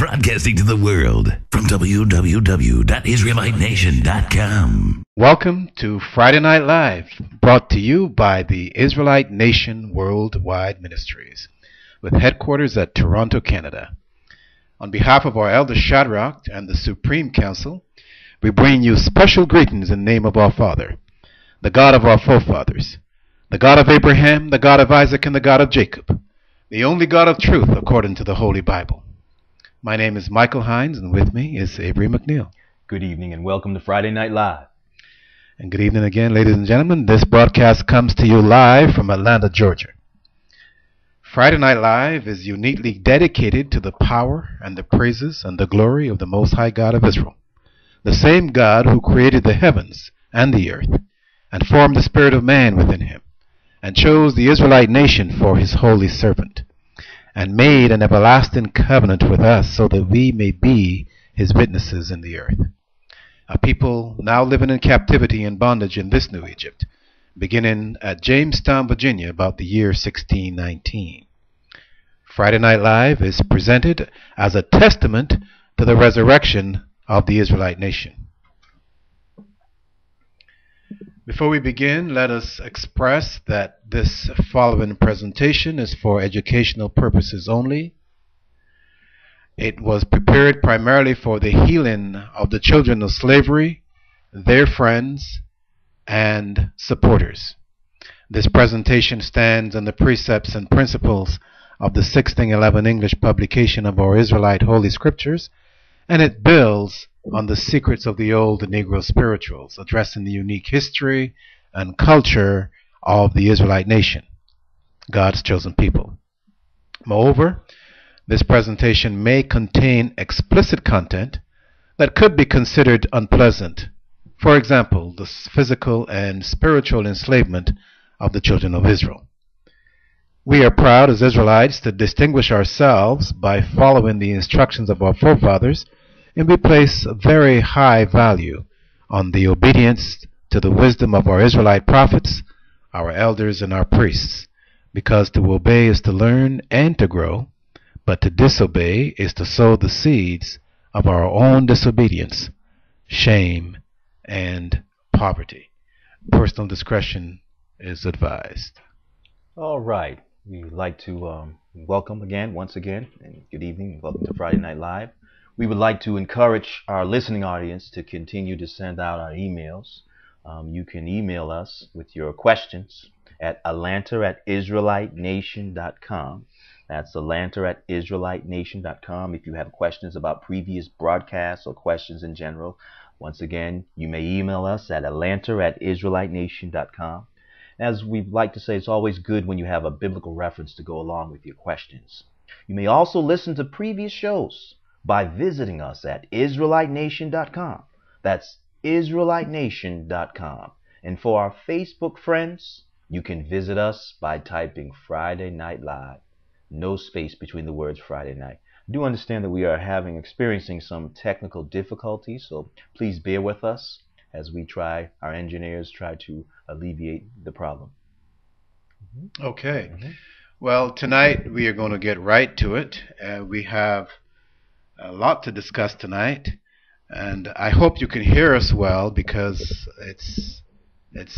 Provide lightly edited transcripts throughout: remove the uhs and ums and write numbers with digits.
broadcasting to the world from www.israelitenation.com. Welcome to Friday Night Live, brought to you by the Israelite Nation Worldwide Ministries, with headquarters at Toronto, Canada. On behalf of our Elder Shadrach and the Supreme Council, we bring you special greetings in the name of our Father, the God of our forefathers, the God of Abraham, the God of Isaac, and the God of Jacob, the only God of truth according to the Holy Bible. My name is Michael Hinds, and with me is Avery McNeil. Good evening and welcome to Friday Night Live. And good evening again, ladies and gentlemen. This broadcast comes to you live from Atlanta, Georgia. Friday Night Live is uniquely dedicated to the power and the praises and the glory of the Most High God of Israel, the same God who created the heavens and the earth, and formed the spirit of man within him, and chose the Israelite nation for his holy servant, and made an everlasting covenant with us so that we may be his witnesses in the earth. A people now living in captivity and bondage in this new Egypt, beginning at Jamestown, Virginia, about the year 1619. Friday Night Live is presented as a testament to the resurrection of the Israelite nation. Before we begin, let us express that this following presentation is for educational purposes only. It was prepared primarily for the healing of the children of slavery, their friends, and supporters. This presentation stands on the precepts and principles of the 1611 English publication of our Israelite Holy Scriptures, and it builds on the secrets of the old Negro spirituals, addressing the unique history and culture of the Israelite nation, God's chosen people. Moreover, this presentation may contain explicit content that could be considered unpleasant. For example, the physical and spiritual enslavement of the children of Israel. We are proud as Israelites to distinguish ourselves by following the instructions of our forefathers, and we place very high value on the obedience to the wisdom of our Israelite prophets, our elders, and our priests, because to obey is to learn and to grow, but to disobey is to sow the seeds of our own disobedience, shame, and poverty. Personal discretion is advised. All right. We'd like to welcome once again, and good evening. Welcome to Friday Night Live. We would like to encourage our listening audience to continue to send out our emails. You can email us with your questions at atlanta@israelitenation.com. That's atlanta@israelitenation.com. If you have questions about previous broadcasts or questions in general, once again, you may email us at atlanta@israelitenation.com. As we like to say, it's always good when you have a biblical reference to go along with your questions. You may also listen to previous shows by visiting us at israelitenation.com. That's israelitenation.com. And for our Facebook friends, you can visit us by typing Friday Night Live. No space between the words Friday night. I do understand that we are experiencing some technical difficulties, so please bear with us as our engineers try to alleviate the problem. Okay. Well, tonight we are going to get right to it. We have a lot to discuss tonight, and I hope you can hear us well, because it's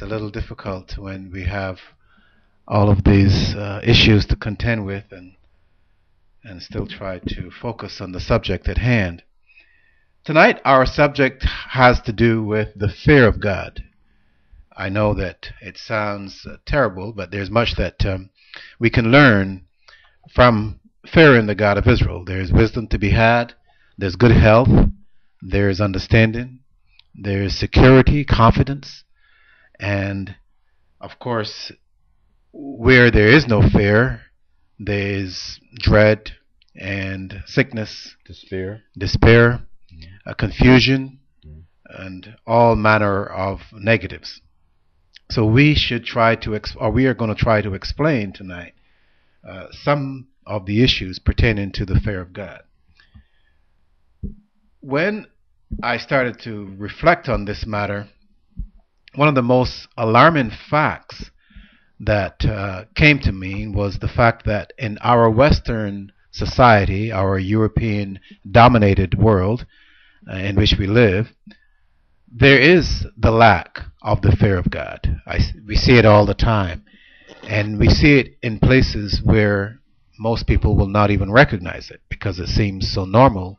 a little difficult when we have all of these issues to contend with and still try to focus on the subject at hand. Tonight our subject has to do with the fear of God. I know that it sounds terrible, but there's much that we can learn from fearing the God of Israel. There's wisdom to be had, there's good health, there's understanding, there's security, confidence, and of course, where there is no fear, there's dread and sickness, despair, confusion, and all manner of negatives. So we are going to try to explain tonight some of the issues pertaining to the fear of God. When I started to reflect on this matter, one of the most alarming facts that came to me was the fact that in our Western society, our European-dominated world in which we live, there is the lack of the fear of God. We see it all the time. And we see it in places where most people will not even recognize it because it seems so normal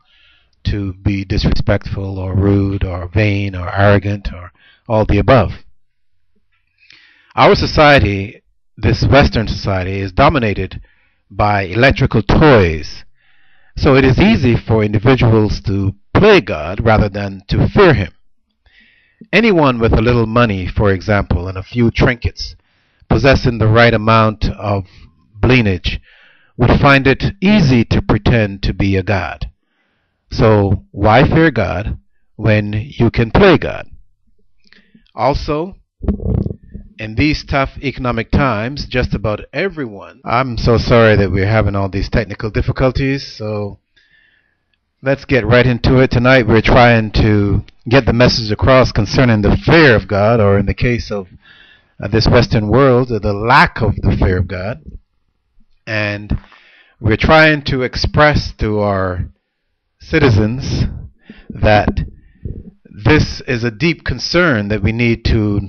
to be disrespectful or rude or vain or arrogant or all the above. Our society, this Western society, is dominated by electrical toys. So it is easy for individuals to play God rather than to fear Him. Anyone with a little money, for example, and a few trinkets, possessing the right amount of bleenage, would find it easy to pretend to be a god. So why fear God when you can play God? Also, in these tough economic times, just about everyone... I'm so sorry that we're having all these technical difficulties, so let's get right into it. Tonight we're trying to get the message across concerning the fear of God, or in the case of this Western world, the lack of the fear of God. And we're trying to express to our citizens that this is a deep concern that we need to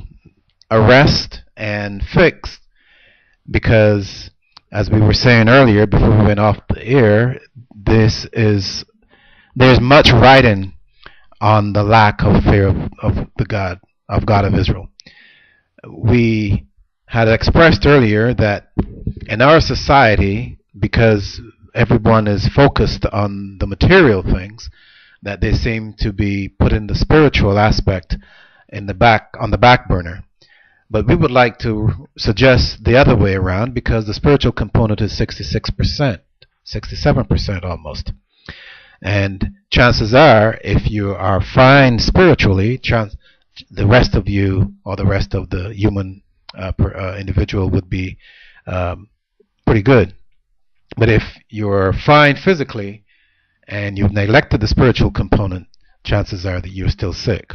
arrest and fix, because, as we were saying earlier before we went off the air, there's much writing on the lack of fear of God of Israel. We had expressed earlier that in our society, because everyone is focused on the material things, that they seem to be putting the spiritual aspect on the back burner. But we would like to suggest the other way around, because the spiritual component is 66%, 67% almost. And chances are, if you are fine spiritually, the rest of you, or the rest of the human individual, would be pretty good. But if you're fine physically and you've neglected the spiritual component, chances are that you're still sick.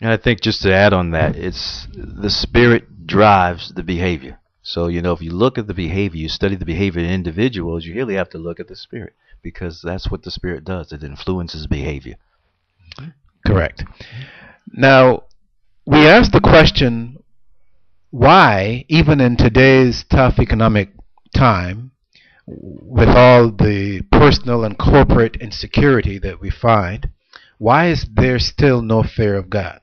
And I think, just to add on that, it's the spirit drives the behavior. So, if you look at the behavior, you study the behavior in individuals, you really have to look at the spirit, because that's what the spirit does. It influences behavior. Correct. Now, we asked the question, why, even in today's tough economic time, with all the personal and corporate insecurity that we find, why is there still no fear of God?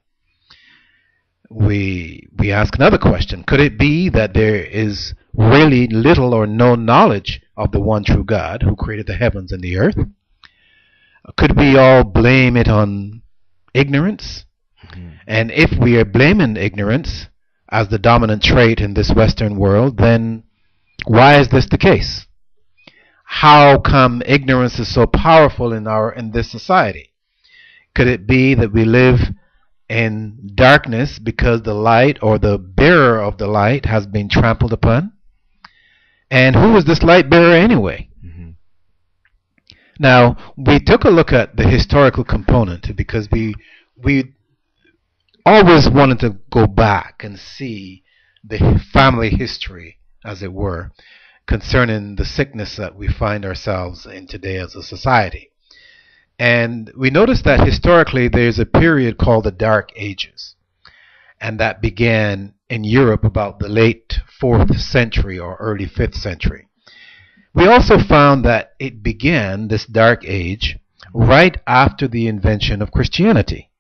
We ask another question. Could it be that there is really little or no knowledge of the one true God who created the heavens and the earth? Could we all blame it on ignorance? Mm-hmm. And if we are blaming ignorance as the dominant trait in this Western world, then why is this the case? How come ignorance is so powerful in this society? Could it be that we live in darkness because the light, or the bearer of the light, has been trampled upon? And who is this light bearer anyway? Mm-hmm. Now, we took a look at the historical component because we always wanted to go back and see the family history, as it were, concerning the sickness that we find ourselves in today as a society. And we noticed that historically there's a period called the Dark Ages, and that began in Europe about the late 4th century or early 5th century. We also found that it began, this Dark Age, right after the invention of Christianity.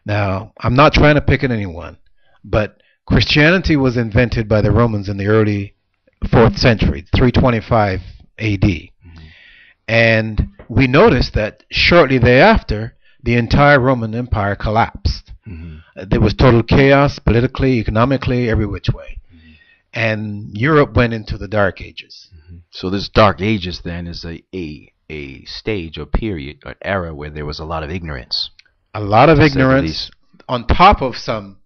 Now, I'm not trying to pick at anyone, but Christianity was invented by the Romans in the early 4th century, 325 AD. And we noticed that shortly thereafter, the entire Roman Empire collapsed. Mm-hmm. There was total chaos, politically, economically, every which way. Mm-hmm. And Europe went into the Dark Ages. Mm-hmm. So this Dark Ages, then, is a stage or period or era where there was a lot of ignorance. A lot of ignorance on top of some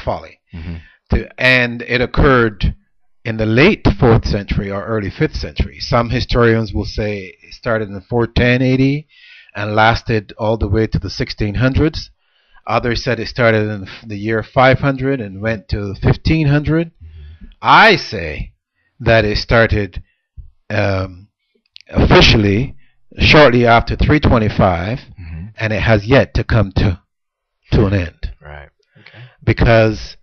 folly. Mm-hmm. And it occurred in the late 4th century or early 5th century. Some historians will say it started in 410 AD and lasted all the way to the 1600s. Others said it started in the year 500 and went to 1500. I say that it started officially shortly after 325, and it has yet to come to an end. Right. Okay. Because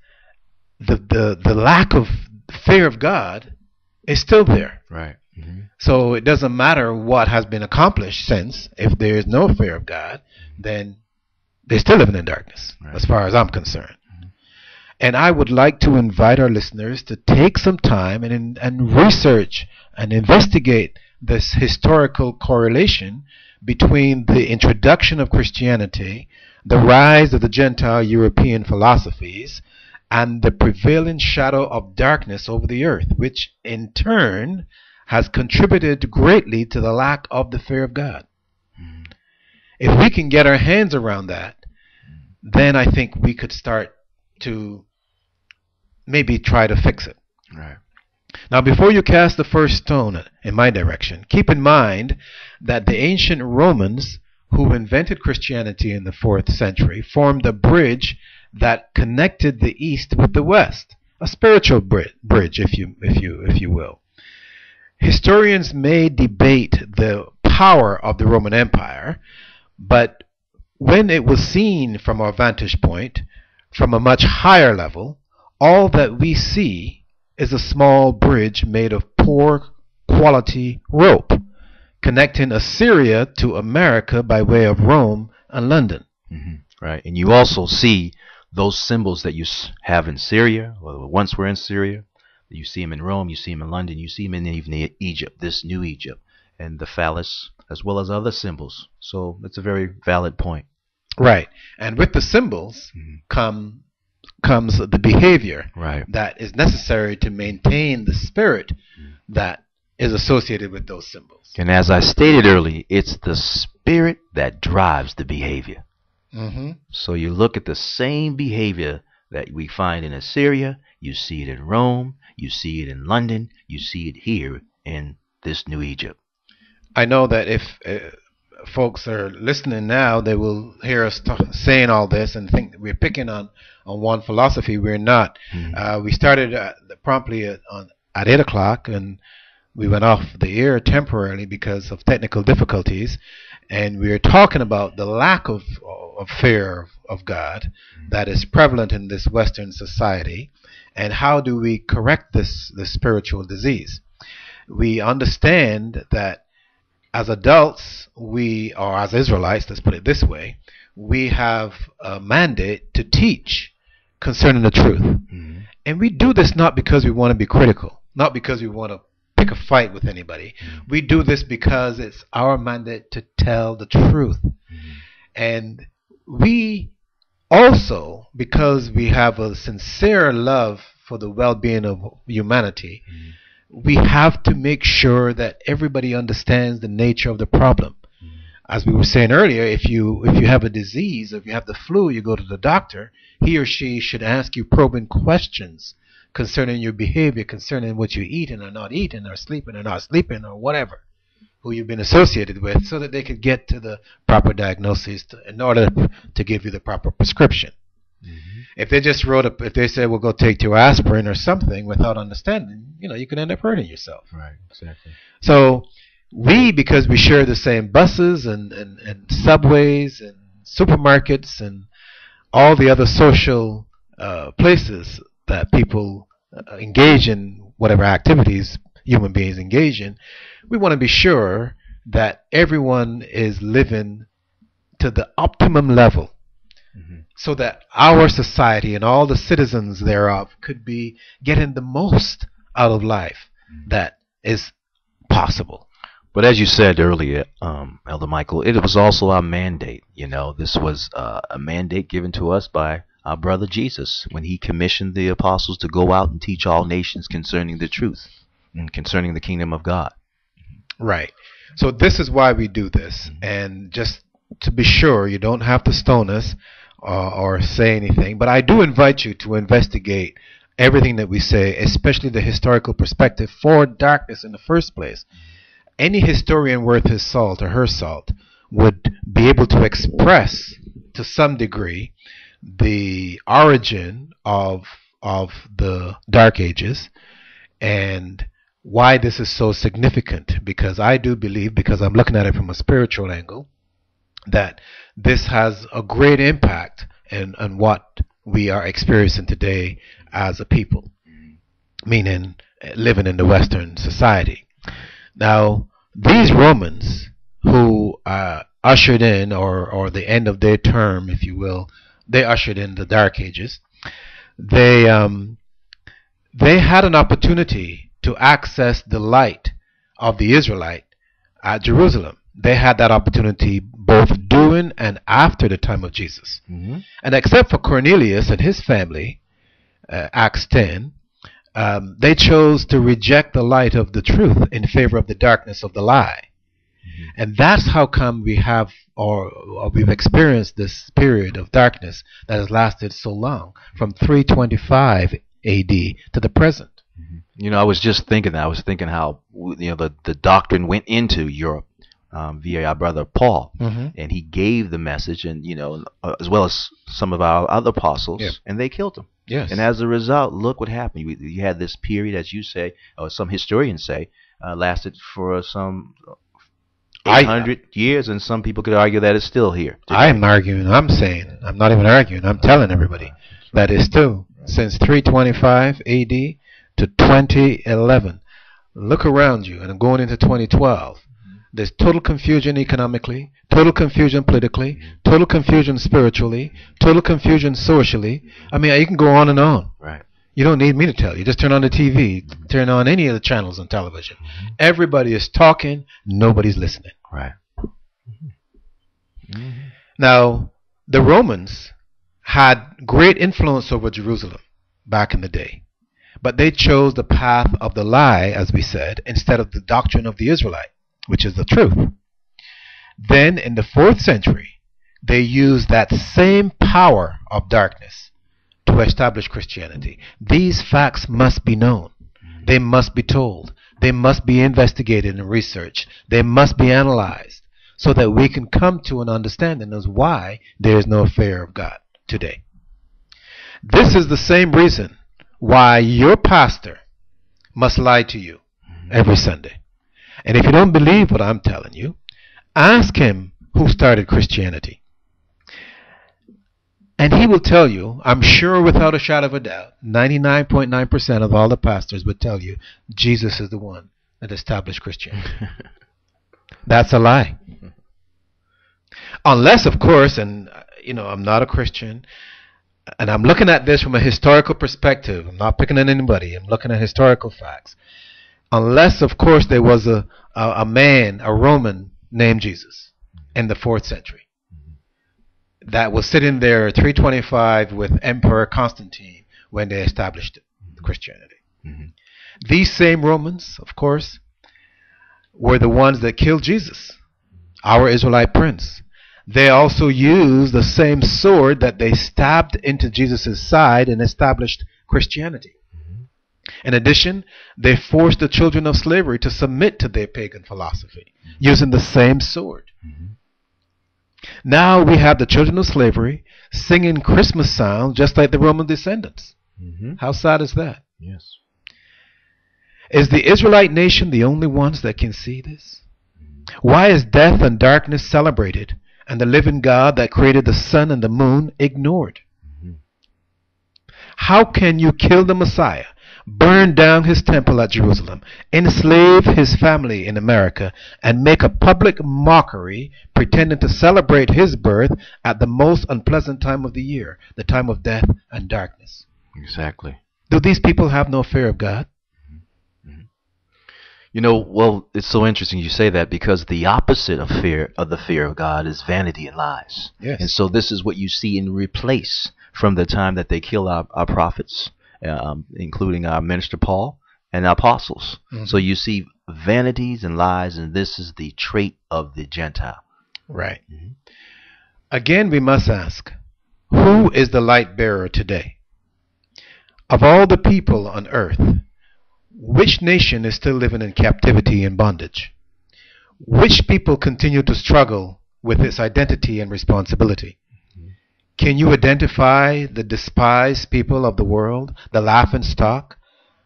the lack of fear of God is still there. Right. So it doesn't matter what has been accomplished since. If there is no fear of God, then they're still living in darkness, as far as I'm concerned. And I would like to invite our listeners to take some time and research and investigate this historical correlation between the introduction of Christianity, the rise of the Gentile European philosophies, and the prevailing shadow of darkness over the earth, which in turn has contributed greatly to the lack of the fear of God. If we can get our hands around that, then I think we could start to maybe try to fix it. Right. Now, before you cast the first stone in my direction, keep in mind that the ancient Romans, who invented Christianity in the 4th century, formed a bridge that connected the East with the West, a spiritual bridge, if you will. Historians may debate the power of the Roman Empire, but when it was seen from our vantage point, from a much higher level, all that we see is a small bridge made of poor quality rope, connecting Assyria to America by way of Rome and London. Right. And you also see those symbols that you have in Syria, or once were in Syria. You see them in Rome, you see them in London, you see them in even Egypt, this new Egypt, and the phallus, as well as other symbols. So it's a very valid point. Right. And with the symbols comes the behavior that is necessary to maintain the spirit that is associated with those symbols. And as I stated earlier, it's the spirit that drives the behavior. So you look at the same behavior that we find in Assyria, you see it in Rome, you see it in London, you see it here in this new Egypt. I know that if folks are listening now, they will hear us saying all this and think that we're picking on one philosophy. We're not. We started promptly at 8 o'clock, and we went off the air temporarily because of technical difficulties. And we are talking about the lack of fear of God that is prevalent in this Western society, and how do we correct this spiritual disease. We understand that as adults, or as Israelites, let's put it this way, we have a mandate to teach concerning the truth. And we do this not because we want to be critical, not because we want to pick a fight with anybody. We do this because it's our mandate to tell the truth. And we also, because we have a sincere love for the well-being of humanity, we have to make sure that everybody understands the nature of the problem. As we were saying earlier, if you have a disease, if you have the flu, you go to the doctor, he or she should ask you probing questions concerning your behavior, concerning what you're eating or not eating, or sleeping or not sleeping, or whatever, who you've been associated with, so that they could get to the proper diagnosis in order to give you the proper prescription. If they just if they say, well, go take your aspirin or something without understanding, you could end up hurting yourself. Right, exactly. So because we share the same buses and subways and supermarkets and all the other social places that people engage in, whatever activities human beings engage in, we want to be sure that everyone is living to the optimum level, so that our society and all the citizens thereof could be getting the most out of life that is possible. But as you said earlier, Elder Michael, it was also our mandate. This was a mandate given to us by our brother Jesus when he commissioned the apostles to go out and teach all nations concerning the truth and concerning the kingdom of God. Right. So this is why we do this. And just to be sure, you don't have to stone us or say anything, but I do invite you to investigate everything that we say, especially the historical perspective for darkness in the first place. Any historian worth his salt or her salt would be able to express to some degree the origin of the Dark Ages and why this is so significant, because I do believe, because I'm looking at it from a spiritual angle, that this has a great impact on what we are experiencing today as a people, meaning living in the Western society. Now, these Romans who ushered in, or the end of their term, if you will, they ushered in the Dark Ages. They had an opportunity to access the light of the Israelite at Jerusalem. They had that opportunity both during and after the time of Jesus. Mm-hmm. And except for Cornelius and his family, Acts 10, they chose to reject the light of the truth in favor of the darkness of the lie. Mm-hmm. And that's how come we have, or we've experienced this period of darkness that has lasted so long, from 325 AD to the present. You know, I was just thinking that. I was thinking how, you know, the doctrine went into Europe via our brother Paul, and he gave the message, and, you know, as well as some of our other apostles, and they killed him. Yes. And as a result, look what happened. You had this period, as you say, or some historians say, lasted for some 800 years, and some people could argue that it's still here today. I'm arguing. I'm saying. I'm not even arguing. I'm telling everybody that it's still, since 325 AD to 2011. Look around you, and I'm going into 2012. There's total confusion economically, total confusion politically, total confusion spiritually, total confusion socially. I mean, you can go on and on. Right. You don't need me to tell you. Just turn on the TV, turn on any of the channels on television. Everybody is talking, nobody's listening. Right. Now, the Romans had great influence over Jerusalem back in the day, but they chose the path of the lie, as we said, instead of the doctrine of the Israelite, which is the truth. Then in the 4th century, they used that same power of darkness to establish Christianity. These facts must be known. They must be told. They must be investigated and researched. They must be analyzed so that we can come to an understanding as why there is no fear of God today. This is the same reason why your pastor must lie to you every Sunday. And if you don't believe what I'm telling you, ask him who started Christianity. And he will tell you, I'm sure without a shadow of a doubt, 99.9% of all the pastors would tell you, Jesus is the one that established Christianity. That's a lie. Unless, of course, and you know, I'm not a Christian, and I'm looking at this from a historical perspective. I'm not picking on anybody. I'm looking at historical facts. Unless, of course, there was a man, a Roman named Jesus in the 4th century that was sitting there 325 with Emperor Constantine when they established Christianity. These same Romans, of course, were the ones that killed Jesus, our Israelite prince. They also used the same sword that they stabbed into Jesus' side and established Christianity. In addition, they forced the children of slavery to submit to their pagan philosophy using the same sword. Now we have the children of slavery singing Christmas songs just like the Roman descendants. How sad is that? Yes. Is the Israelite nation the only ones that can see this? Why is death and darkness celebrated and the living God that created the sun and the moon ignored? How can you kill the Messiah, burn down his temple at Jerusalem, enslave his family in America, and make a public mockery pretending to celebrate his birth at the most unpleasant time of the year, the time of death and darkness? Exactly. Do these people have no fear of God? You know, well, it's so interesting you say that, because the opposite of the fear of God is vanity and lies. Yes. And so this is what you see in replace from the time that they kill our prophets, including our minister Paul and our apostles. So you see vanities and lies, and this is the trait of the Gentile. Right. Again, we must ask, who is the light bearer today? Of all the people on earth, which nation is still living in captivity and bondage? Which people continue to struggle with its identity and responsibility? Can you identify the despised people of the world, the laughing stock,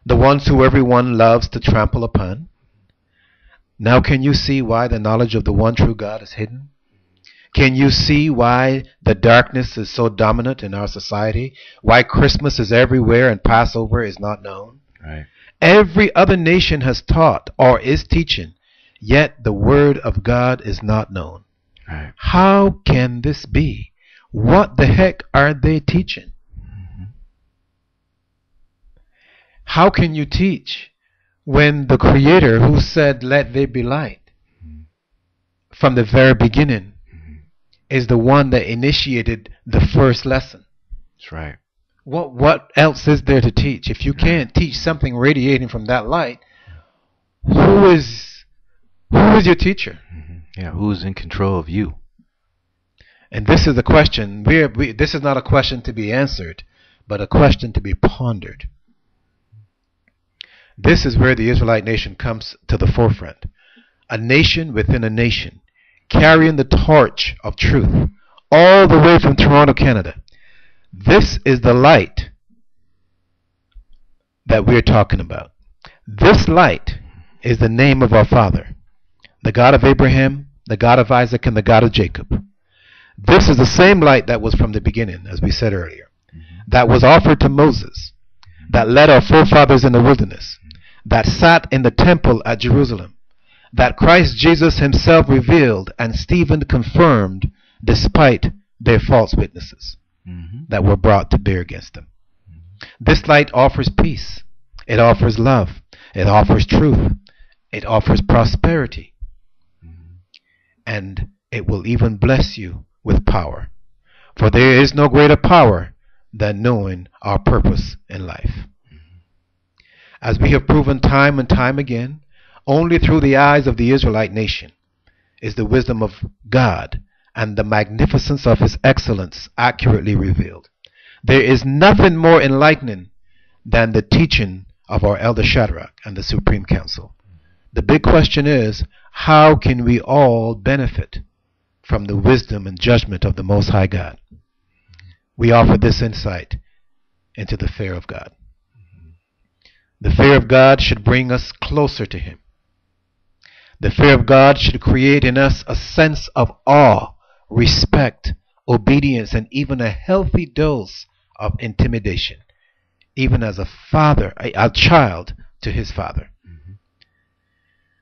the ones who everyone loves to trample upon. Now can you see why the knowledge of the one true God is hidden? Can you see why the darkness is so dominant in our society? Why Christmas is everywhere and Passover is not known? Right. Every other nation has taught or is teaching, yet the word of God is not known. Right. How can this be? What the heck are they teaching? How can you teach when the Creator who said, "Let there be light," from the very beginning, is the one that initiated the first lesson? That's right. What else is there to teach? If you can't teach something radiating from that light, who is your teacher? Yeah, who's in control of you? And this is the question. This is not a question to be answered, but a question to be pondered. This is where the Israelite nation comes to the forefront. A nation within a nation, carrying the torch of truth all the way from Toronto, Canada. This is the light that we're talking about. This light is the name of our Father, the God of Abraham, the God of Isaac, and the God of Jacob. This is the same light that was from the beginning, as we said earlier, that was offered to Moses, that led our forefathers in the wilderness, that sat in the temple at Jerusalem, that Christ Jesus himself revealed and Stephen confirmed despite their false witnesses that were brought to bear against them. This light offers peace. It offers love. It offers truth. It offers prosperity. And it will even bless you with power. For there is no greater power than knowing our purpose in life. As we have proven time and time again, only through the eyes of the Israelite nation is the wisdom of God and the magnificence of his excellence accurately revealed. There is nothing more enlightening than the teaching of our elder Shadrach and the Supreme Council. The big question is, how can we all benefit from the wisdom and judgment of the Most High God? We offer this insight into the fear of God. The fear of God should bring us closer to him. The fear of God should create in us a sense of awe, respect, obedience, and even a healthy dose of intimidation, even as a child to his father.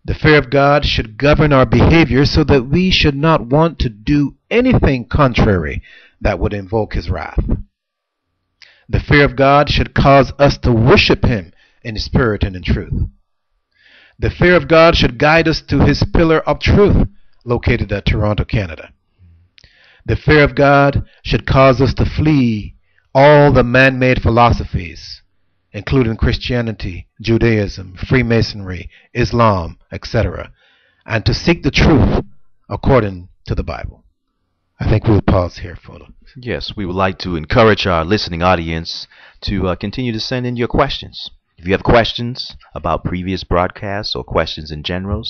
The fear of God should govern our behavior so that we should not want to do anything contrary that would invoke his wrath. The fear of God should cause us to worship him in spirit and in truth. The fear of God should guide us to his pillar of truth located at Toronto, Canada. The fear of God should cause us to flee all the man-made philosophies, including Christianity, Judaism, Freemasonry, Islam, etc., and to seek the truth according to the Bible. I think we'll pause here for a Yes, we would like to encourage our listening audience to continue to send in your questions. If you have questions about previous broadcasts or questions in general,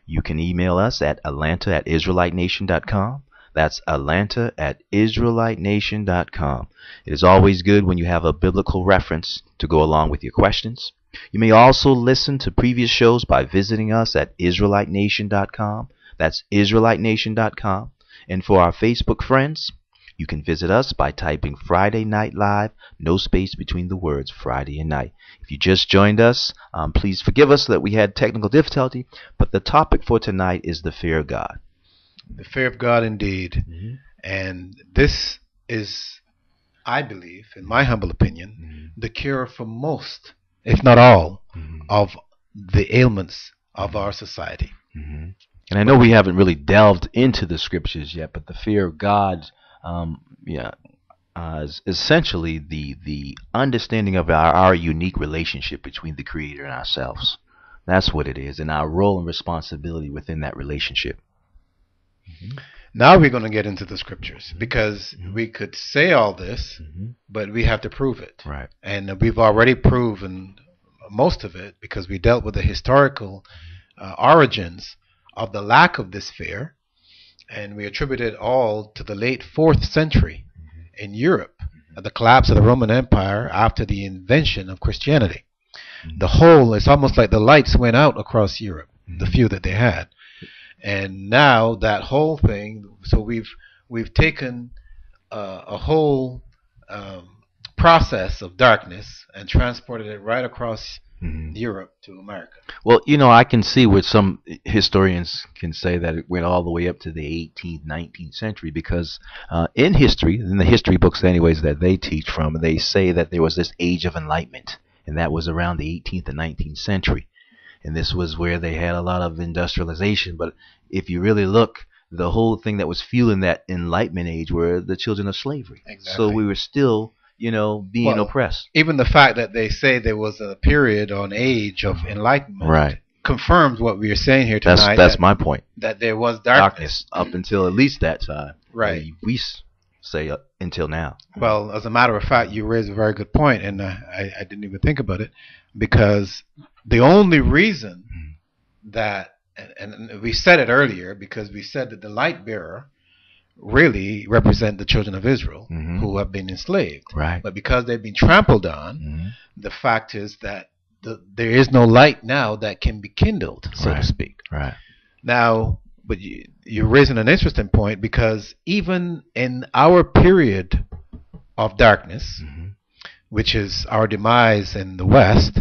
you can email us at atlanta@israelitenation.com. That's atlanta@israelitenation.com. It is always good when you have a biblical reference to go along with your questions. You may also listen to previous shows by visiting us at israelitenation.com. That's israelitenation.com. And for our Facebook friends, you can visit us by typing Friday Night Live, no space between the words Friday and night. If you just joined us, please forgive us that we had technical difficulty, but the topic for tonight is the fear of God. The fear of God indeed. And this is, I believe, in my humble opinion, the cure for most, if not all, of the ailments of our society. And I know we haven't really delved into the scriptures yet, but the fear of God is essentially the understanding of our unique relationship between the Creator and ourselves. That's what it is, and our role and responsibility within that relationship. Now we're going to get into the scriptures, because we could say all this, but we have to prove it. Right. And we've already proven most of it, because we dealt with the historical origins of the lack of this fear, and we attribute it all to the late 4th century in Europe, the collapse of the Roman Empire after the invention of Christianity. The whole, it's almost like the lights went out across Europe, the few that they had. And now that whole thing, so we've taken a whole process of darkness and transported it right across Europe to America. Well, I can see where some historians can say that it went all the way up to the 18th, 19th century because in history, in the history books anyways that they teach from, they say that there was this age of enlightenment, and that was around the 18th and 19th century. And this was where they had a lot of industrialization. But if you really look, the whole thing that was fueling that enlightenment age were the children of slavery. Exactly. So we were still being oppressed. Even the fact that they say there was a period or an age of enlightenment confirms what we are saying here tonight. That's my point. That there was darkness up until at least that time. Right. We say until now. Well, as a matter of fact, you raised a very good point, and I didn't even think about it, because the only reason that, and we said it earlier, because we said that the light bearer really represent the children of Israel who have been enslaved. Right. But because they've been trampled on, the fact is that there is no light now that can be kindled, so to speak. Right. Now, but you're raising an interesting point, because even in our period of darkness, which is our demise in the West,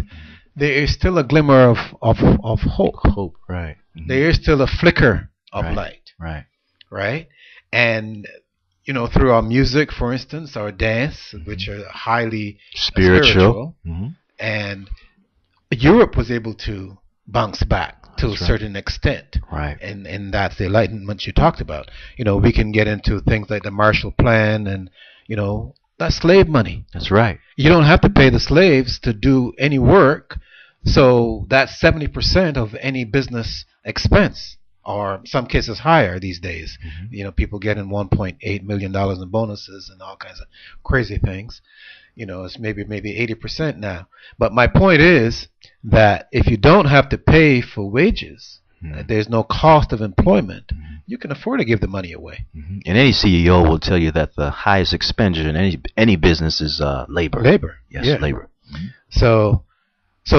there is still a glimmer of hope. Hope, right. There is still a flicker of light. Right. Right? And, through our music, for instance, our dance, which are highly spiritual. And Europe was able to bounce back to a certain extent. Right. And that's the enlightenment you talked about. We can get into things like the Marshall Plan and, that's slave money. That's right. You don't have to pay the slaves to do any work. So that's 70% of any business expense, or in some cases higher these days. People getting $1.8 million in bonuses and all kinds of crazy things. It's maybe 80% now. But my point is that if you don't have to pay for wages, there's no cost of employment, you can afford to give the money away. And any CEO will tell you that the highest expenditure in any business is labor. Labor. Yes, labor. So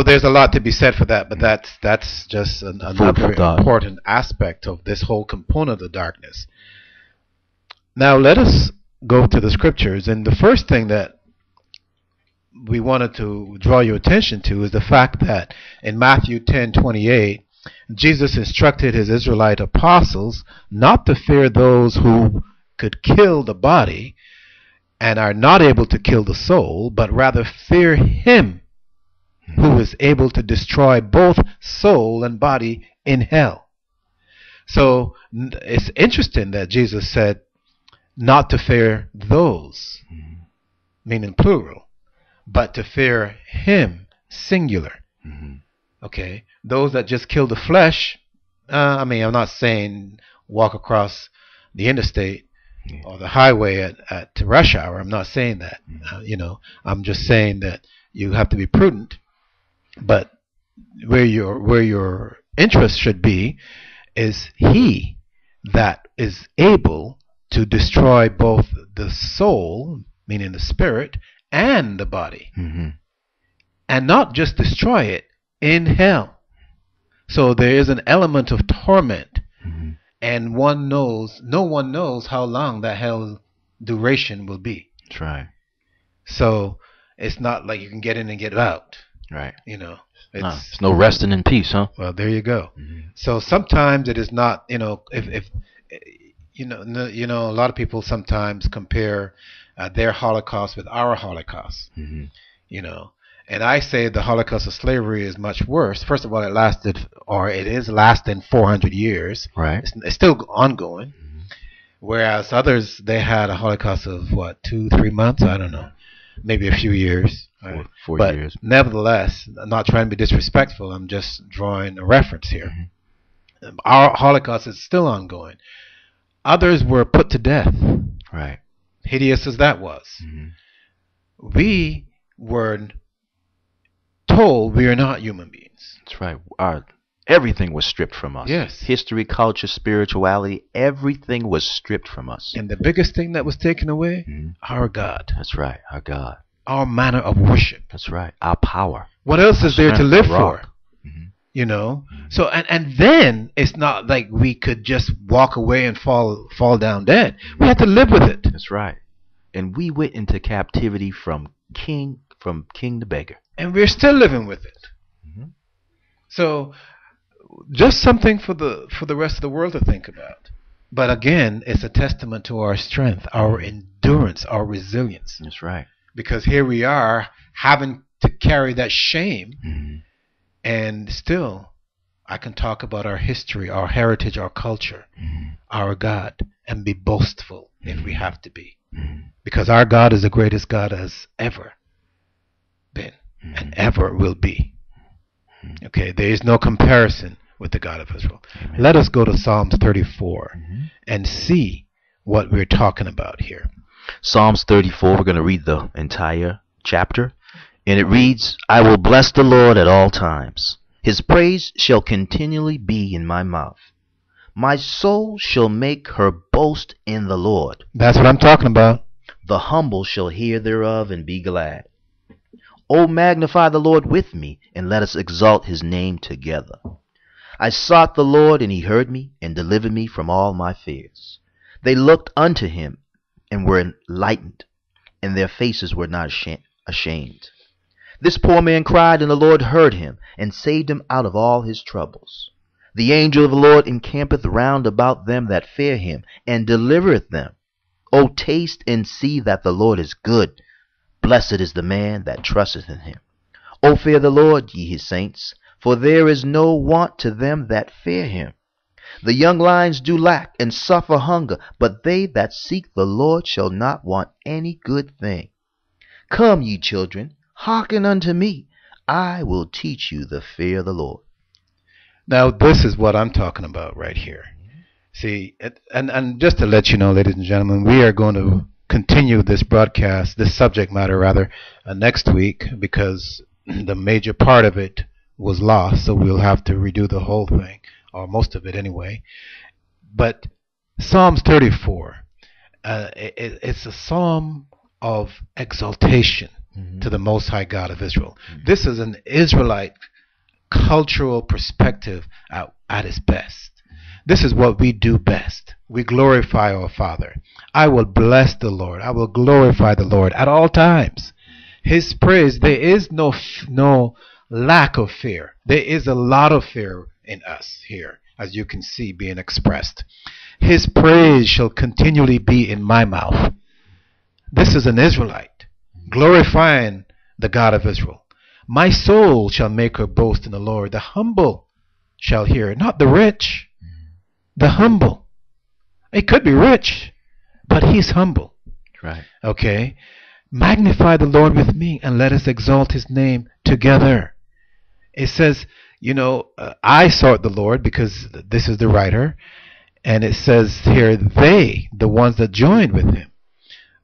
there's a lot to be said for that, but that's just another important aspect of this whole component of darkness. Now let us go to the scriptures, and the first thing that we wanted to draw your attention to is the fact that in Matthew 10:28, Jesus instructed his Israelite apostles not to fear those who could kill the body and are not able to kill the soul, but rather fear him who is able to destroy both soul and body in hell. So it's interesting that Jesus said not to fear those, meaning plural, but to fear him, singular. Okay, those that just kill the flesh, I'm not saying walk across the interstate or the highway at rush hour. I'm not saying that. I'm just saying that you have to be prudent. But where your interest should be is he that is able to destroy both the soul, meaning the spirit, and the body, and not just destroy it in hell. So there is an element of torment, and no one knows how long that hell duration will be. That's right. So it's not like you can get in and get out. Right. It's no resting in peace, huh? Well, there you go. So sometimes it is not, if a lot of people sometimes compare their Holocaust with our Holocaust. And I say the Holocaust of slavery is much worse. First of all, it is lasting 400 years. Right. It's still ongoing. Whereas others, they had a Holocaust of 2-3 months? I don't know. Maybe a few years. Four but years. Nevertheless, I'm not trying to be disrespectful. I'm just drawing a reference here. Our Holocaust is still ongoing. Others were put to death. Right. Hideous as that was. We were told we are not human beings. That's right. Everything was stripped from us. Yes. History, culture, spirituality, everything was stripped from us. And the biggest thing that was taken away, our God. That's right. Our God. Our manner of worship. That's right. Our power. What else is there to live for? Rock. You know? So and then it's not like we could just walk away and fall down dead. We had to live with it. That's right. And we went into captivity from king to beggar. And we're still living with it. So just something for the rest of the world to think about. But again, it's a testament to our strength, our endurance, our resilience. That's right. Because here we are having to carry that shame, and still I can talk about our history, our heritage, our culture, our God, and be boastful if we have to be. Because our God is the greatest God has ever been and ever will be. Okay, there is no comparison with the God of Israel. Let us go to Psalms 34 and see what we're talking about here. Psalms 34, we're going to read the entire chapter. And it reads, I will bless the Lord at all times. His praise shall continually be in my mouth. My soul shall make her boast in the Lord. That's what I'm talking about. The humble shall hear thereof and be glad. O magnify the Lord with me, and let us exalt his name together. I sought the Lord, and he heard me, and delivered me from all my fears. They looked unto him, and were enlightened, and their faces were not ashamed. This poor man cried, and the Lord heard him, and saved him out of all his troubles. The angel of the Lord encampeth round about them that fear him, and delivereth them. O taste and see that the Lord is good. Blessed is the man that trusteth in him. O fear the Lord, ye his saints, for there is no want to them that fear him. The young lions do lack and suffer hunger, but they that seek the Lord shall not want any good thing. Come, ye children, hearken unto me. I will teach you the fear of the Lord. Now, this is what I'm talking about right here. See, and just to let you know, ladies and gentlemen, we are going to continue this broadcast, this subject matter rather, next week, because the major part of it was lost, so we'll have to redo the whole thing, or most of it anyway. But Psalms 34, it's a psalm of exaltation to the Most High God of Israel. This is an Israelite cultural perspective at its best. This is what we do best. We glorify our Father. I will bless the Lord. I will glorify the Lord at all times. His praise, there is no lack of fear. There is a lot of fear in us here, as you can see being expressed. His praise shall continually be in my mouth. This is an Israelite glorifying the God of Israel. My soul shall make her boast in the Lord. The humble shall hear, not the rich. The humble. It could be rich, but he's humble. Right. Okay? Magnify the Lord with me, and let us exalt his name together. It says, I sought the Lord, because this is the writer, and it says here, they, the ones that joined with him,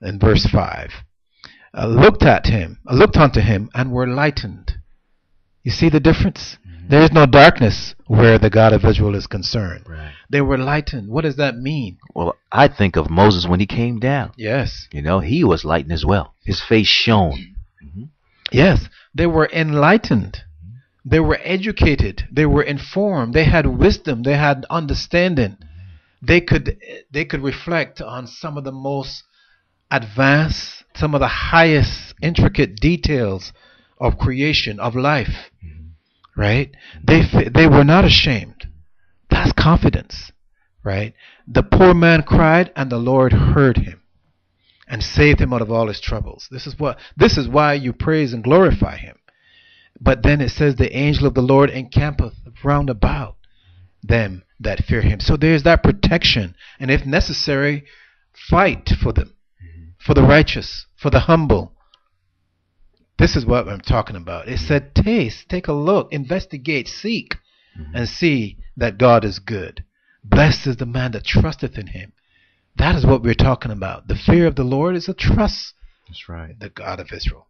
in verse 5, looked unto him, and were lightened. You see the difference? There is no darkness where the God of Israel is concerned. Right. They were lightened. What does that mean? Well, I think of Moses when he came down. Yes. He was lightened as well. His face shone. Yes. They were enlightened. They were educated. They were informed. They had wisdom. They had understanding. They could reflect on some of the most advanced, some of the highest intricate details of creation, of life. Right? They were not ashamed. That's confidence. Right? The poor man cried, and the Lord heard him and saved him out of all his troubles. This is why you praise and glorify him. But then it says the angel of the Lord encampeth round about them that fear him. So there's that protection, and if necessary, fight for them, for the righteous, for the humble. This is what I'm talking about. It said, take a look, investigate, seek, and see that God is good. Blessed is the man that trusteth in him. That is what we're talking about. The fear of the Lord is a trust. That's right. The God of Israel.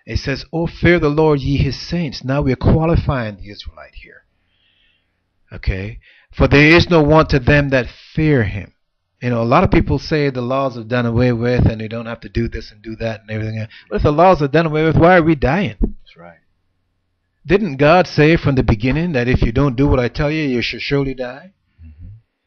It says, "Oh, fear the Lord, ye his saints." Now we're qualifying the Israelite here. Okay? For there is no want to them that fear him. A lot of people say the laws are done away with and they don't have to do this and do that and everything else. But if the laws are done away with, why are we dying? That's right. Didn't God say from the beginning that if you don't do what I tell you, you shall surely die?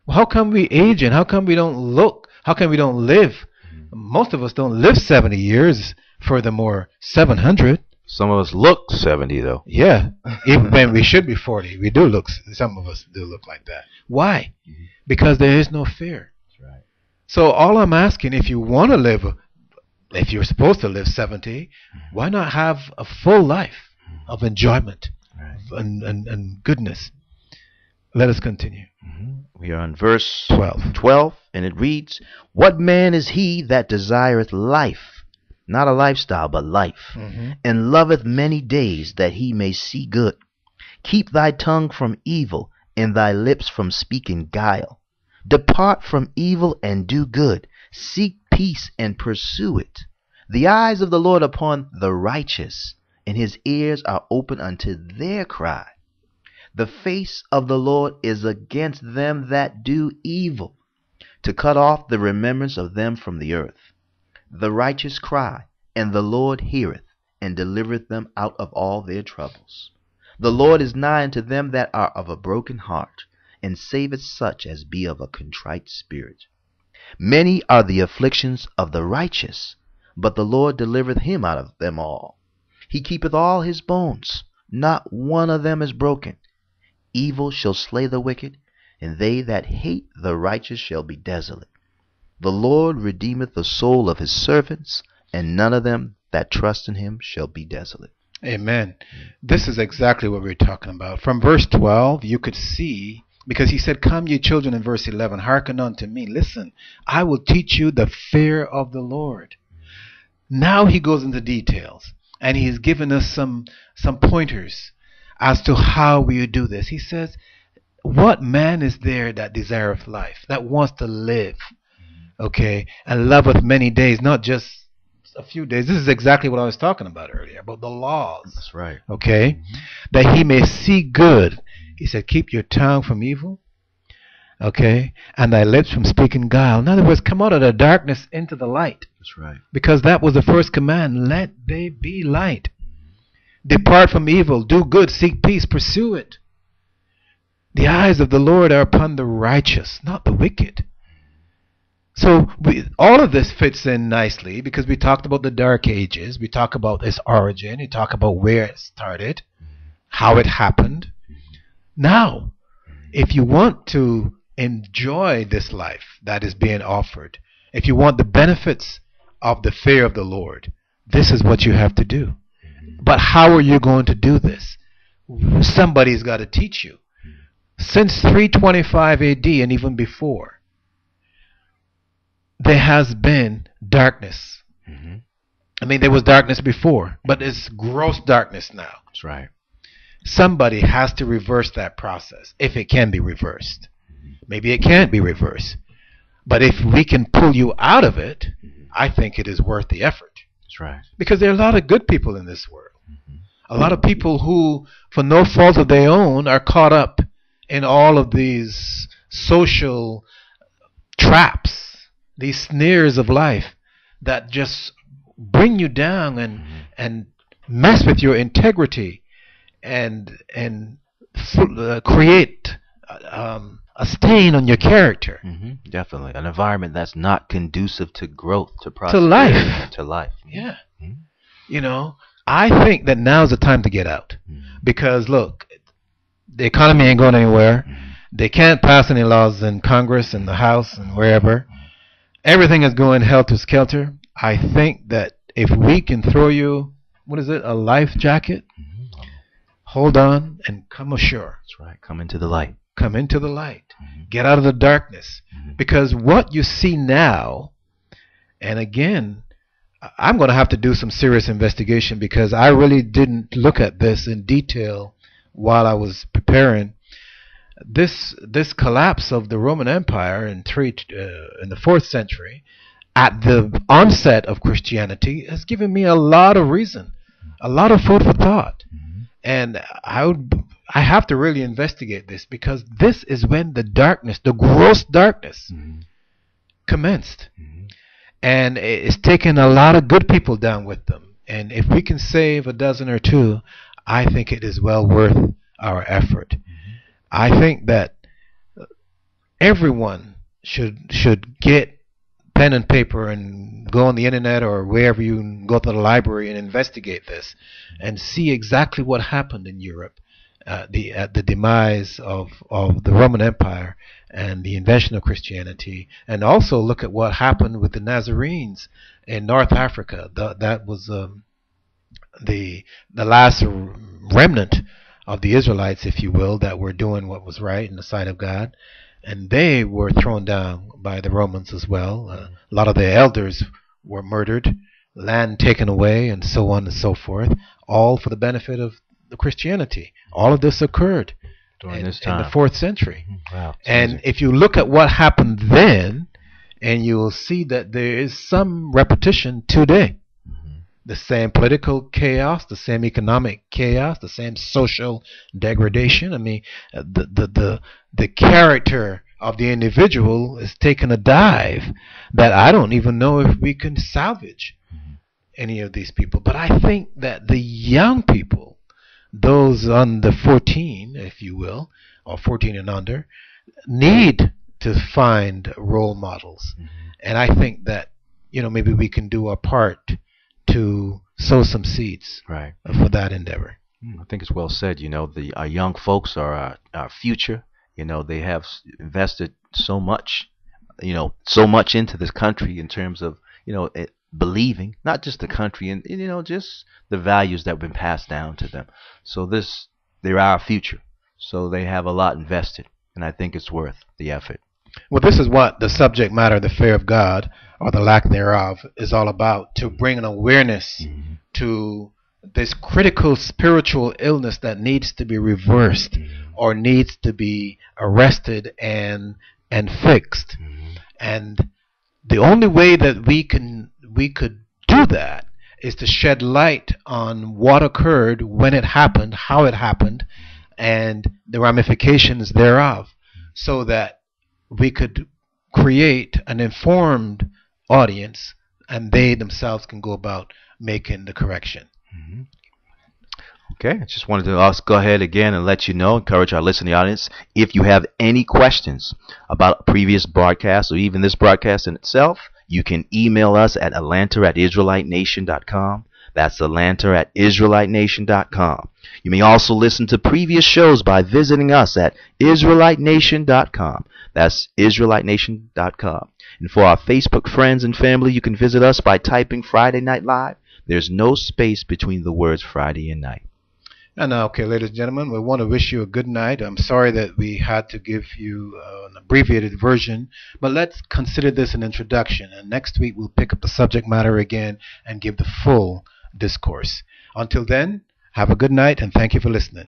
Well, how come we age and how come we don't look? How come we don't live? Most of us don't live 70 years. Furthermore, 700. Some of us look 70 though. Yeah, even when we should be 40, we do look. Some of us do look like that. Why? Because there is no fear. That's right. So all I'm asking, if you want to live, if you're supposed to live 70, why not have a full life of enjoyment and goodness? Let us continue. We are on verse 12, and it reads, "What man is he that desireth life, not a lifestyle, but life, and loveth many days that he may see good? Keep thy tongue from evil, and thy lips from speaking guile. Depart from evil and do good. Seek peace and pursue it. The eyes of the Lord upon the righteous, and his ears are open unto their cry. The face of the Lord is against them that do evil, to cut off the remembrance of them from the earth. The righteous cry, and the Lord heareth, and delivereth them out of all their troubles. The Lord is nigh unto them that are of a broken heart, and saveth such as be of a contrite spirit. Many are the afflictions of the righteous, but the Lord delivereth him out of them all. He keepeth all his bones, not one of them is broken. Evil shall slay the wicked, and they that hate the righteous shall be desolate. The Lord redeemeth the soul of his servants, and none of them that trust in him shall be desolate." Amen. This is exactly what we're talking about. From verse 12, you could see, because he said, "Come, ye children," in verse 11, "hearken unto me. Listen, I will teach you the fear of the Lord." Now he goes into details, and he has given us some pointers as to how we do this. He says, what man is there that desireth life, that wants to live, okay, and loveth many days, not just a few days. This is exactly what I was talking about earlier, about the laws. That's right. Okay, that he may see good. He said, keep your tongue from evil, okay, and thy lips from speaking guile. In other words, come out of the darkness into the light. That's right. Because that was the first command. Let there be light. Depart from evil, do good, seek peace, pursue it. The eyes of the Lord are upon the righteous, not the wicked. So all of this fits in nicely because we talked about the dark ages. We talk about its origin. We talk about where it started, how it happened. Now, if you want to enjoy this life that is being offered, if you want the benefits of the fear of the Lord, this is what you have to do. But how are you going to do this? Somebody's got to teach you. Since 325 AD and even before, there has been darkness. I mean, there was darkness before, but it's gross darkness now. That's right. Somebody has to reverse that process, if it can be reversed. Maybe it can't be reversed. But if we can pull you out of it, I think it is worth the effort. That's right. Because there are a lot of good people in this world. A lot of people who, for no fault of their own, are caught up in all of these social traps, these snares of life that just bring you down and mess with your integrity and create a stain on your character. Definitely. An environment that's not conducive to growth, to prosperity, to life. Yeah. You know, I think that now's the time to get out. Because, look, the economy ain't going anywhere. They can't pass any laws in Congress and the House and wherever. Everything is going helter-skelter. I think that if we can throw you, a life jacket, hold on and come ashore. That's right. Come into the light. Come into the light. Get out of the darkness. Because what you see now, and again, I'm going to have to do some serious investigation because I really didn't look at this in detail while I was preparing. This collapse of the Roman Empire in the 4th century, at the onset of Christianity, has given me a lot of reason, a lot of food for thought. And I have to really investigate this because this is when the darkness, the gross darkness, commenced. And it's taken a lot of good people down with them. And if we can save a dozen or two, I think it is well worth our effort. I think that everyone should get pen and paper and go on the internet or wherever you go to the library and investigate this and see exactly what happened in Europe at the demise of the Roman Empire and the invention of Christianity, and also look at what happened with the Nazarenes in North Africa. That was the last remnant of the Israelites, if you will, that were doing what was right in the sight of God. And they were thrown down by the Romans as well. A lot of their elders were murdered, land taken away, and so on and so forth, all for the benefit of the Christianity. All of this occurred during this time in the 4th century. Wow. And Amazing. if you look at what happened then, and you will see that there is some repetition today. The same political chaos, the same economic chaos, the same social degradation. I mean, the character of the individual is taking a dive that I don't even know if we can salvage any of these people. But I think that the young people, those under 14, if you will, or 14 and under, need to find role models. And I think that, maybe we can do our part to sow some seeds for that endeavor. I think it's well said. Our young folks are our future. They have invested so much, so much into this country in terms of, believing, not just the country and, just the values that have been passed down to them. So they're our future. So they have a lot invested, and I think it's worth the effort. Well, this is what the subject matter, the fear of God, or the lack thereof, is all about, to bring an awareness to this critical spiritual illness that needs to be reversed or needs to be arrested and fixed. And the only way that we could do that is to shed light on what occurred, when it happened, how it happened, and the ramifications thereof, so that we could create an informed audience, and they themselves can go about making the correction. Okay, I just wanted to go ahead again and let you know, encourage our listening audience, if you have any questions about previous broadcasts or even this broadcast in itself, you can email us at atlanta@israelitenation.com. That's atlanta@israelitenation.com. You may also listen to previous shows by visiting us at israelitenation.com. That's israelitenation.com. And for our Facebook friends and family, you can visit us by typing Friday Night Live. There's no space between the words Friday and night. And okay, ladies and gentlemen, we want to wish you a good night. I'm sorry that we had to give you an abbreviated version, but let's consider this an introduction. And next week we'll pick up the subject matter again and give the full discourse. Until then, have a good night, and thank you for listening.